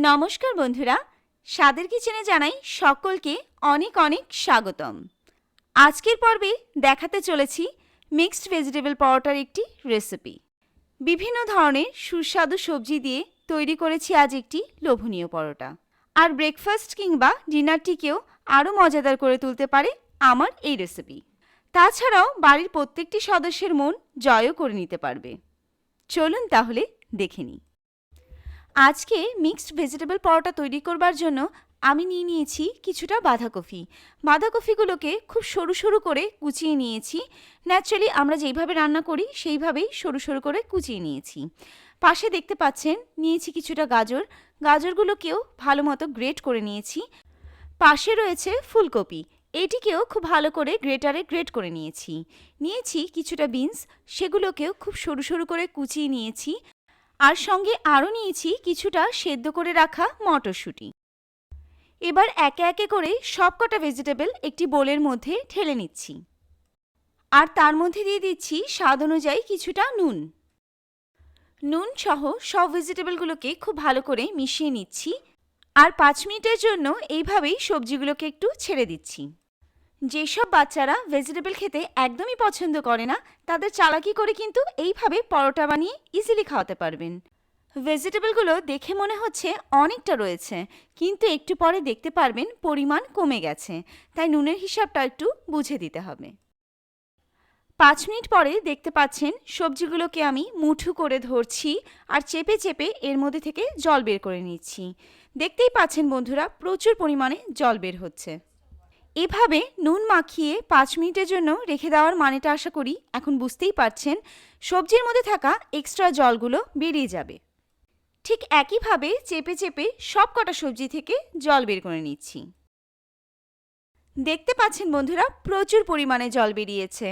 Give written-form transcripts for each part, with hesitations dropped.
নমস্কার বন্ধুরা, স্বাদের কিচেনে জানাই সকলকে অনেক অনেক স্বাগতম। আজকের পর্বে দেখাতে চলেছি মিক্সড ভেজিটেবল পরোটার একটি রেসিপি। বিভিন্ন ধরনের সুস্বাদু সবজি দিয়ে তৈরি করেছি আজ একটি লোভনীয় পরোটা। আর ব্রেকফাস্ট কিংবা ডিনারটিকেও আরও মজাদার করে তুলতে পারে আমার এই রেসিপি। তাছাড়াও বাড়ির প্রত্যেকটি সদস্যের মন জয়ও করে নিতে পারবে। চলুন তাহলে দেখে নিই। আজকে মিক্সড ভেজিটেবল পরোটা তৈরি করবার জন্য আমি নিয়েছি কিছুটা বাঁধাকপি। বাঁধাকপিগুলোকে খুব সরু সরু করে কুচিয়ে নিয়েছি। ন্যাচারালি আমরা যেইভাবে রান্না করি সেইভাবেই সরু সরু করে কুচিয়ে নিয়েছি। পাশে দেখতে পাচ্ছেন নিয়েছি কিছুটা গাজর। গাজরগুলোকেও ভালো মতো গ্রেট করে নিয়েছি। পাশে রয়েছে ফুলকপি, এটিকেও খুব ভালো করে গ্রেটারে গ্রেট করে নিয়েছি কিছুটা বিনস, সেগুলোকেও খুব সরু সরু করে কুচিয়ে নিয়েছি। আর সঙ্গে আরও নিয়েছি কিছুটা সেদ্ধ করে রাখা মটরশুঁটি। এবার একে একে করে সবকটা ভেজিটেবল একটি বোলের মধ্যে ঢেলে নিচ্ছি। আর তার মধ্যে দিয়ে দিচ্ছি স্বাদ অনুযায়ী কিছুটা নুন সহ সব ভেজিটেবলগুলোকে খুব ভালো করে মিশিয়ে নিচ্ছি। আর 5 মিনিটের জন্য এইভাবেই সবজিগুলোকে একটু ছেড়ে দিচ্ছি। যেসব বাচ্চারা ভেজিটেবল খেতে একদমই পছন্দ করে না, তাদের চালাকি করে কিন্তু এইভাবে পরোটা বানিয়ে ইজিলি খাওয়াতে পারবেন। ভেজিটেবলগুলো দেখে মনে হচ্ছে অনেকটা রয়েছে, কিন্তু একটু পরে দেখতে পারবেন পরিমাণ কমে গেছে, তাই নুনের হিসাবটা একটু বুঝে দিতে হবে। 5 মিনিট পরে দেখতে পাচ্ছেন সবজিগুলোকে আমি মুঠো করে ধরছি আর চেপে চেপে এর মধ্যে থেকে জল বের করে নিচ্ছি। দেখতেই পাচ্ছেন বন্ধুরা, প্রচুর পরিমাণে জল বের হচ্ছে। এভাবে নুন মাখিয়ে 5 মিনিটের জন্য রেখে দেওয়ার মানেটা আশা করি এখন বুঝতেই পারছেন। সবজির মধ্যে থাকা এক্সট্রা জলগুলো বেরিয়ে যাবে। ঠিক একইভাবে চেপে চেপে সব কটা সবজি থেকে জল বের করে নিচ্ছি। দেখতে পাচ্ছেন বন্ধুরা, প্রচুর পরিমাণে জল বেরিয়েছে।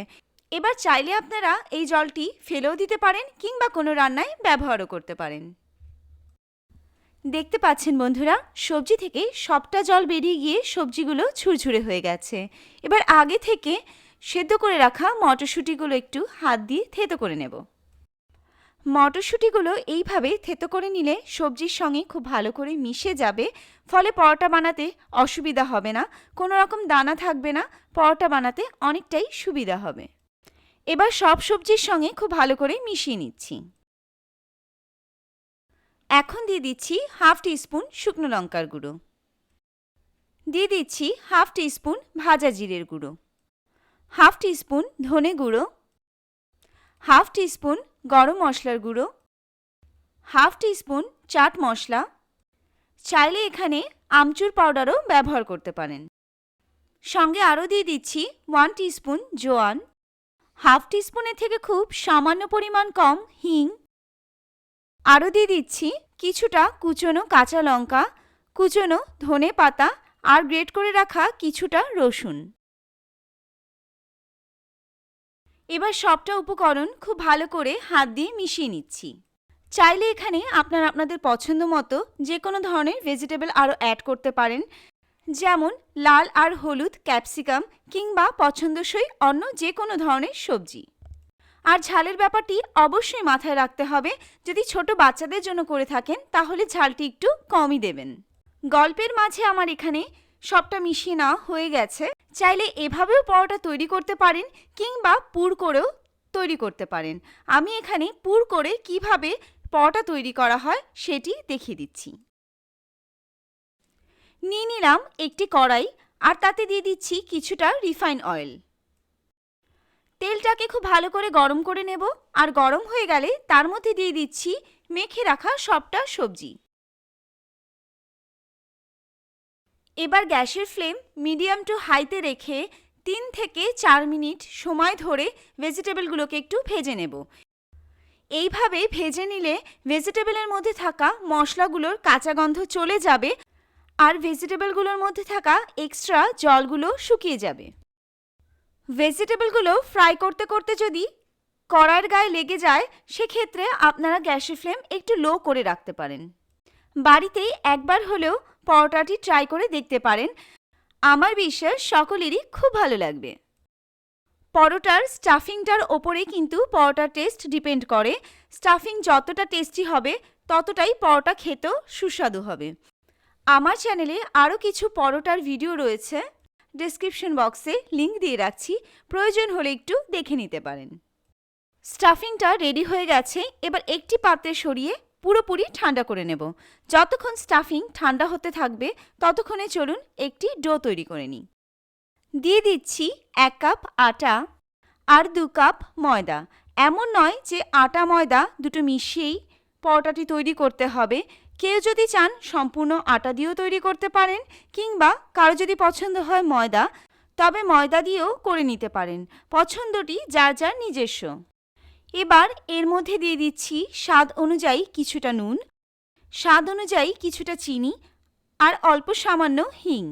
এবার চাইলে আপনারা এই জলটি ফেলেও দিতে পারেন কিংবা কোনো রান্নায় ব্যবহারও করতে পারেন। দেখতে পাচ্ছেন বন্ধুরা, সবজি থেকে সবটা জল বেরিয়ে গিয়ে সবজিগুলো ঝুরঝুরে হয়ে গেছে। এবার আগে থেকে সেদ্ধ করে রাখা মটরশুঁটিগুলো একটু হাত দিয়ে থেতো করে নেব। মটরশুঁটিগুলো এইভাবে থেতো করে নিলে সবজির সঙ্গে খুব ভালো করে মিশে যাবে, ফলে পরোটা বানাতে অসুবিধা হবে না, কোনো রকম দানা থাকবে না, পরোটা বানাতে অনেকটাই সুবিধা হবে। এবার সব সবজির সঙ্গে খুব ভালো করে মিশিয়ে নিচ্ছি। এখন দিয়ে দিচ্ছি হাফ টিস্পুন শুকনো লঙ্কার গুঁড়ো, দিয়ে দিচ্ছি হাফ টিস্পুন ভাজা জিরের গুঁড়ো, হাফ টিস্পুন ধনে গুঁড়ো, হাফ টিস্পুন গরম মশলার গুঁড়ো, হাফ টিস্পুন চাট মশলা। চাইলে এখানে আমচুর পাউডারও ব্যবহার করতে পারেন। সঙ্গে আরও দিয়ে দিচ্ছি 1 টিস্পুন জোয়ান, হাফ টিস্পুনের থেকে খুব সামান্য পরিমাণ কম হিং। আরও দিয়ে দিচ্ছি কিছুটা কুচনো কাঁচা লঙ্কা, কুচনো ধনে পাতা আর গ্রেট করে রাখা কিছুটা রসুন। এবার সবটা উপকরণ খুব ভালো করে হাত দিয়ে মিশিয়ে নিচ্ছি। চাইলে এখানে আপনারা আপনাদের পছন্দ মতো যে কোনো ধরনের ভেজিটেবল আরও অ্যাড করতে পারেন, যেমন লাল আর হলুদ ক্যাপসিকাম কিংবা পছন্দসই অন্য যে কোনো ধরনের সবজি। আর ঝালের ব্যাপারটি অবশ্যই মাথায় রাখতে হবে, যদি ছোট বাচ্চাদের জন্য করে থাকেন তাহলে ঝালটি একটু কমই দেবেন। গল্পের মাঝে আমার এখানে সবটা মিশিয়ে নেওয়া হয়ে গেছে। চাইলে এভাবেও পরোটা তৈরি করতে পারেন কিংবা পুর করেও তৈরি করতে পারেন। আমি এখানে পুর করে কিভাবে পরোটা তৈরি করা হয় সেটি দেখিয়ে দিচ্ছি। নিয়ে নিলাম একটি কড়াই আর তাতে দিয়ে দিচ্ছি কিছুটা রিফাইন অয়েল। তেলটাকে খুব ভালো করে গরম করে নেব, আর গরম হয়ে গেলে তার মধ্যে দিয়ে দিচ্ছি মেখে রাখা সবটা সবজি। এবার গ্যাসের ফ্লেম মিডিয়াম টু হাইতে রেখে 3 থেকে 4 মিনিট সময় ধরে ভেজিটেবলগুলোকে একটু ভেজে নেব। এইভাবে ভেজে নিলে ভেজিটেবলের মধ্যে থাকা মশলাগুলোর কাঁচা গন্ধ চলে যাবে আর ভেজিটেবলগুলোর মধ্যে থাকা এক্সট্রা জলগুলো শুকিয়ে যাবে। ভেজিটেবলগুলো ফ্রাই করতে করতে যদি কড়াইয়ের গায়ে লেগে যায়, সেক্ষেত্রে আপনারা গ্যাসের ফ্লেম একটু লো করে রাখতে পারেন। বাড়িতে একবার হলেও পরোটাটি ট্রাই করে দেখতে পারেন, আমার বিশ্বাস সকলেরই খুব ভালো লাগবে। পরোটার স্টাফিংটার ওপরে কিন্তু পরোটার টেস্ট ডিপেন্ড করে। স্টাফিং যতটা টেস্টি হবে ততটাই পরোটা খেতেও সুস্বাদু হবে। আমার চ্যানেলে আরও কিছু পরোটার ভিডিও রয়েছে, ডেসক্রিপশন বক্সে লিংক দিয়ে রাখছি, প্রয়োজন হলে একটু দেখে নিতে পারেন। স্টাফিংটা রেডি হয়ে গেছে। এবার একটি পাত্রে সরিয়ে পুরোপুরি ঠান্ডা করে নেব। যতক্ষণ স্টাফিং ঠান্ডা হতে থাকবে ততক্ষণে চলুন একটি ডো তৈরি করে নিই। দিয়ে দিচ্ছি 1 কাপ আটা আর 2 কাপ ময়দা। এমন নয় যে আটা ময়দা দুটো মিশিয়েই পরোটাটি তৈরি করতে হবে। কেউ যদি চান সম্পূর্ণ আটা দিয়েও তৈরি করতে পারেন, কিংবা কারো যদি পছন্দ হয় ময়দা, তবে ময়দা দিয়েও করে নিতে পারেন। পছন্দটি যার যার নিজস্ব। এবার এর মধ্যে দিয়ে দিচ্ছি স্বাদ অনুযায়ী কিছুটা নুন, স্বাদ অনুযায়ী কিছুটা চিনি আর অল্প সামান্য হিং।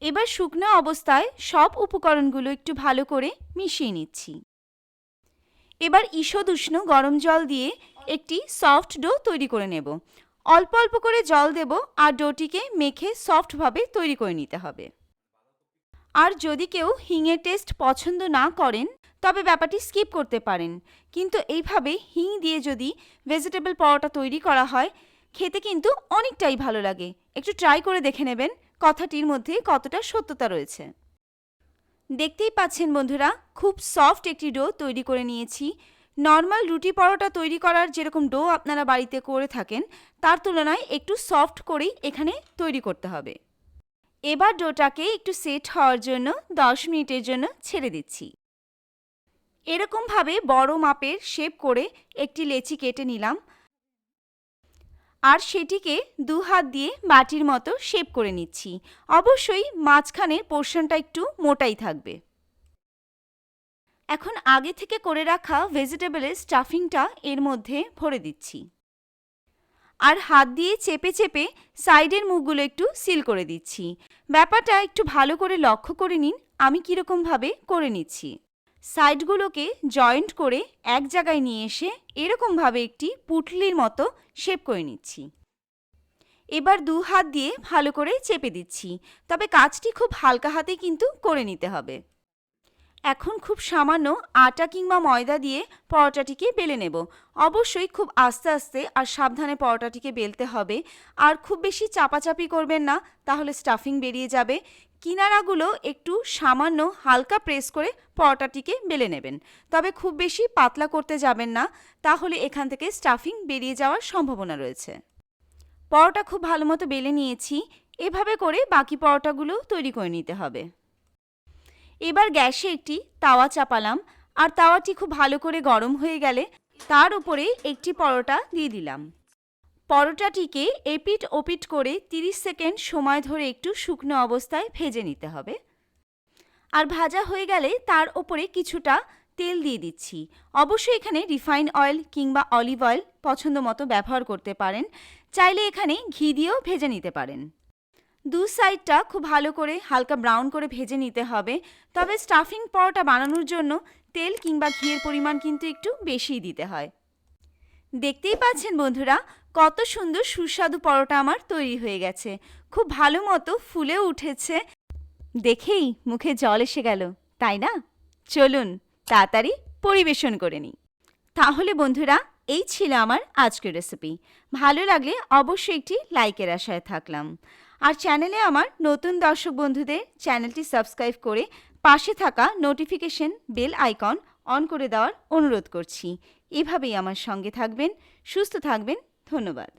এবার শুকনো অবস্থায় সব উপকরণগুলো একটু ভালো করে মিশিয়ে নিচ্ছি। এবার ঈষৎ উষ্ণ গরম জল দিয়ে একটি সফট ডো তৈরি করে নেব। অল্প অল্প করে জল দেব আর ডোটিকে মেখে সফটভাবে তৈরি করে নিতে হবে। আর যদি কেউ হিংয়ের টেস্ট পছন্দ না করেন তবে ব্যাপারটি স্কিপ করতে পারেন, কিন্তু এইভাবে হিং দিয়ে যদি ভেজিটেবল পরোটা তৈরি করা হয় খেতে কিন্তু অনেকটাই ভালো লাগে। একটু ট্রাই করে দেখে নেবেন কথাটির মধ্যে কতটা সত্যতা রয়েছে। দেখতেই পাচ্ছেন বন্ধুরা, খুব সফট একটি ডো তৈরি করে নিয়েছি। নর্মাল রুটি পরোটা তৈরি করার যেরকম ডো আপনারা বাড়িতে করে থাকেন তার তুলনায় একটু সফট করেই এখানে তৈরি করতে হবে। এবার ডোটাকে একটু সেট হওয়ার জন্য 10 মিনিটের জন্য ছেড়ে দিচ্ছি। এরকমভাবে বড় মাপের শেপ করে একটি লেচি কেটে নিলাম আর সেটিকে 2 হাত দিয়ে বাটির মতো শেপ করে নিচ্ছি। অবশ্যই মাঝখানের পোর্শনটা একটু মোটাই থাকবে। এখন আগে থেকে করে রাখা ভেজিটেবলের স্টাফিংটা এর মধ্যে ভরে দিচ্ছি আর হাত দিয়ে চেপে চেপে সাইডের মুখগুলো একটু সিল করে দিচ্ছি। ব্যাপারটা একটু ভালো করে লক্ষ্য করে নিন আমি কীরকমভাবে করে নিচ্ছি। সাইডগুলোকে জয়েন্ট করে এক জায়গায় নিয়ে এসে এরকমভাবে একটি পুটলির মতো শেপ করে নিচ্ছি। এবার 2 হাত দিয়ে ভালো করে চেপে দিচ্ছি, তবে কাজটি খুব হালকা হাতে কিন্তু করে নিতে হবে। এখন খুব সামান্য আটা কিংবা ময়দা দিয়ে পরোটাটিকে বেলে নেব। অবশ্যই খুব আস্তে আস্তে আর সাবধানে পরোটাটিকে বেলতে হবে, আর খুব বেশি চাপাচাপি করবেন না, তাহলে স্টাফিং বেরিয়ে যাবে। কিনারাগুলো একটু সামান্য হালকা প্রেস করে পরোটাটিকে বেলে নেবেন, তবে খুব বেশি পাতলা করতে যাবেন না, তাহলে এখান থেকে স্টাফিং বেরিয়ে যাওয়ার সম্ভাবনা রয়েছে। পরোটা খুব ভালো মতো বেলে নিয়েছি। এভাবে করে বাকি পরোটাগুলো তৈরি করে নিতে হবে। এবার গ্যাসে একটি তাওয়া চাপালাম আর তাওয়াটি খুব ভালো করে গরম হয়ে গেলে তার উপরে একটি পরোটা দিয়ে দিলাম। পরোটাটিকে এপিট ওপিট করে 30 সেকেন্ড সময় ধরে একটু শুকনো অবস্থায় ভেজে নিতে হবে। আর ভাজা হয়ে গেলে তার ওপরে কিছুটা তেল দিয়ে দিচ্ছি। অবশ্যই এখানে রিফাইন্ড অয়েল কিংবা অলিভ অয়েল পছন্দ মতো ব্যবহার করতে পারেন, চাইলে এখানে ঘি দিয়েও ভেজে নিতে পারেন। 2 সাইডটা খুব ভালো করে হালকা ব্রাউন করে ভেজে নিতে হবে, তবে স্টাফিং পরোটা বানানোর জন্য তেল কিংবা ঘিয়ের পরিমাণ কিন্তু একটু বেশিই দিতে হয়। দেখতেই পাচ্ছেন বন্ধুরা, কত সুন্দর সুস্বাদু পরোটা আমার তৈরি হয়ে গেছে। খুব ভালো মতো ফুলেও উঠেছে, দেখেই মুখে জল এসে গেল, তাই না? চলুন তাড়াতাড়ি পরিবেশন করে নিই। তাহলে বন্ধুরা, এই ছিল আমার আজকের রেসিপি। ভালো লাগলে অবশ্যই একটি লাইকের আশায় থাকলাম। আর চ্যানেলে আমার নতুন দর্শক বন্ধুদের চ্যানেলটি সাবস্ক্রাইব করে পাশে থাকা নোটিফিকেশন বেল আইকন অন করে দেওয়ার অনুরোধ করছি। এভাবেই আমার সঙ্গে থাকবেন, সুস্থ থাকবেন। ধন্যবাদ।